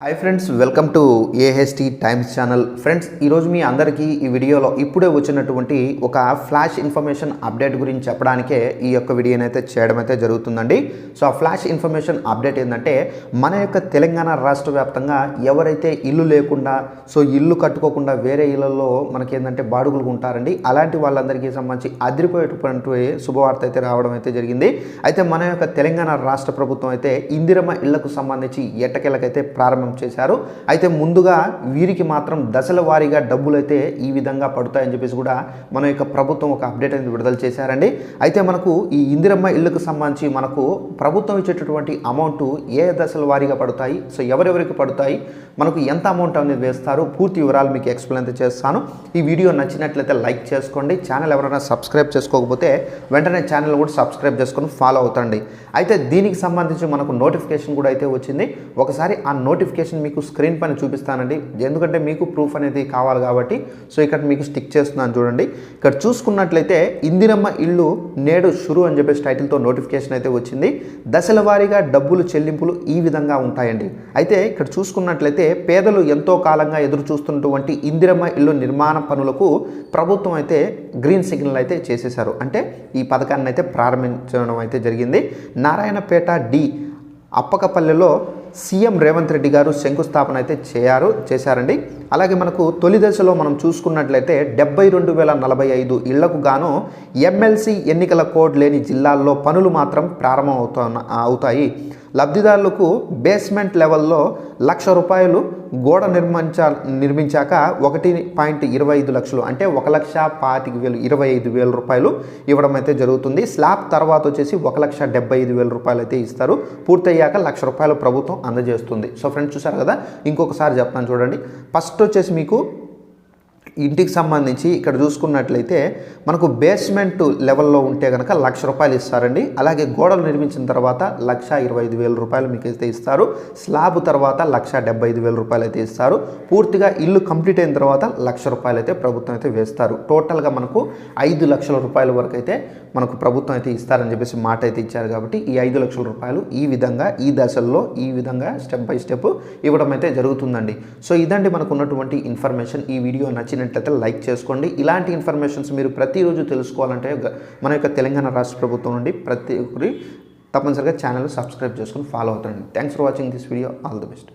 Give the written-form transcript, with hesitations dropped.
Hi friends, welcome to AHT times channel. Friends, ఈరోజు మీ అందరికీ ఈ వీడియోలో ఇప్పుడే వచ్చినటువంటి ఒక ఫ్లాష్ ఇన్ఫర్మేషన్ అప్డేట్ గురించి చెప్పడానికే ఈ యొక్క వీడియోని అయితే చేయడం అయితే జరుగుతుందండి. సో ఆ ఫ్లాష్ ఇన్ఫర్మేషన్ అప్డేట్ ఏంటంటే, మన యొక్క తెలంగాణ రాష్ట్ర వ్యాప్తంగా ఎవరైతే ఇల్లు లేకుండా ఇల్లు కట్టుకోకుండా వేరే ఇళ్లలో మనకేంటంటే బాడుగులు ఉంటారండి, అలాంటి వాళ్ళందరికీ సంబంధించి అదిరిపోయేటువంటి శుభవార్త అయితే రావడం అయితే జరిగింది. అయితే మన యొక్క తెలంగాణ రాష్ట్ర ప్రభుత్వం అయితే ఇందిరమ్మ ఇళ్లకు సంబంధించి ఎట్టకేలకైతే ప్రారంభం చేశారు. అయితే ముందుగా వీరికి మాత్రం దశల వారీగా డబ్బులు అయితే ఈ విధంగా పడతాయని చెప్పేసి కూడా మన యొక్క ప్రభుత్వం ఒక అప్డేట్ అనేది విడుదల చేశారండి. అయితే మనకు ఈ ఇందిరమ్మ ఇళ్లకు సంబంధించి మనకు ప్రభుత్వం ఇచ్చేటటువంటి అమౌంట్ ఏ దశల వారీగా పడతాయి, ఎవరెవరికి పడతాయి, మనకు ఎంత అమౌంట్ అనేది వేస్తారు, పూర్తి వివరాలు మీకు ఎక్స్ప్లెయిన్ అయితే చేస్తాను. ఈ వీడియో నచ్చినట్లయితే లైక్ చేసుకోండి. ఛానల్ ఎవరైనా సబ్స్క్రైబ్ చేసుకోకపోతే వెంటనే ఛానల్ కూడా సబ్స్క్రైబ్ చేసుకొని ఫాలో అవుతండి. అయితే దీనికి సంబంధించి మనకు నోటిఫికేషన్ కూడా అయితే వచ్చింది. ఒకసారి ఆ నోటిఫికేషన్ మీకు స్క్రీన్ పైన చూపిస్తానండి, ఎందుకంటే మీకు ప్రూఫ్ అనేది కావాలి కాబట్టి. ఇక్కడ మీకు స్టిక్ చేస్తున్నాను చూడండి. ఇక్కడ చూసుకున్నట్లయితే ఇందిరమ్మ ఇల్లు నేడు షురు అని చెప్పేసి టైటిల్తో నోటిఫికేషన్ అయితే వచ్చింది. దశల వారీగా డబ్బులు చెల్లింపులు ఈ విధంగా ఉంటాయండి. అయితే ఇక్కడ చూసుకున్నట్లయితే పేదలు ఎంతో కాలంగా ఎదురు చూస్తున్నటువంటి ఇందిరమ్మ ఇల్లు నిర్మాణ పనులకు ప్రభుత్వం అయితే గ్రీన్ సిగ్నల్ అయితే చేసేశారు. అంటే ఈ పథకాన్ని అయితే ప్రారంభించడం అయితే జరిగింది. నారాయణపేట డి అప్పకపల్లెలో సీఎం రేవంత్ రెడ్డి గారు శంకుస్థాపన అయితే చేశారండి. అలాగే మనకు తొలి దశలో మనం చూసుకున్నట్లయితే 72,045 ఇళ్లకు గాను ఎమ్మెల్సీ ఎన్నికల కోడ్ లేని జిల్లాల్లో పనులు మాత్రం ప్రారంభం అవుతాయి. లబ్ధిదారులకు బేస్మెంట్ లెవెల్లో ₹1,00,000 గోడ నిర్మించాక 1.25 లక్షలు అంటే ₹1,25,000 ₹25,000 ఇవ్వడం అయితే జరుగుతుంది. స్లాబ్ తర్వాత వచ్చేసి ₹1,75,000 అయితే ఇస్తారు. పూర్తయ్యాక ₹1,00,000 ప్రభుత్వం అందజేస్తుంది. ఫ్రెండ్స్, చూసారు కదా, ఇంకొకసారి చెప్తాను చూడండి. ఫస్ట్ వచ్చేసి మీకు ఇంటికి సంబంధించి ఇక్కడ చూసుకున్నట్లయితే మనకు బేస్మెంట్ లెవెల్లో ఉంటే కనుక ₹1,00,000 ఇస్తారండి. అలాగే గోడలు నిర్మించిన తర్వాత ₹1,25,000 మీకు అయితే ఇస్తారు. స్లాబ్ తర్వాత ₹1,75,000 అయితే ఇస్తారు. పూర్తిగా ఇల్లు కంప్లీట్ అయిన తర్వాత ₹1,00,000 అయితే ప్రభుత్వం అయితే వేస్తారు. టోటల్గా మనకు ₹5,00,000 వరకు అయితే మనకు ప్రభుత్వం అయితే ఇస్తారని చెప్పేసి మాట అయితే ఇచ్చారు. కాబట్టి ఈ ₹5,00,000 ఈ విధంగా ఈ దశల్లో ఈ విధంగా స్టెప్ బై స్టెప్ ఇవ్వడం అయితే జరుగుతుందండి. ఇదండి మనకు ఉన్నటువంటి ఇన్ఫర్మేషన్. ఈ వీడియో నచ్చినట్లయితే లైక్ చేసుకోండి. ఇలాంటి ఇన్ఫర్మేషన్స్ మీరు ప్రతిరోజు తెలుసుకోవాలంటే మన యొక్క తెలంగాణ రాష్ట్ర ప్రభుత్వం నుండి ప్రతి ఒక్కరి తప్పనిసరిగా ఛానల్ సబ్స్క్రైబ్ చేసుకొని ఫాలో అవుతారండి. Thanks for watching this video. All the best.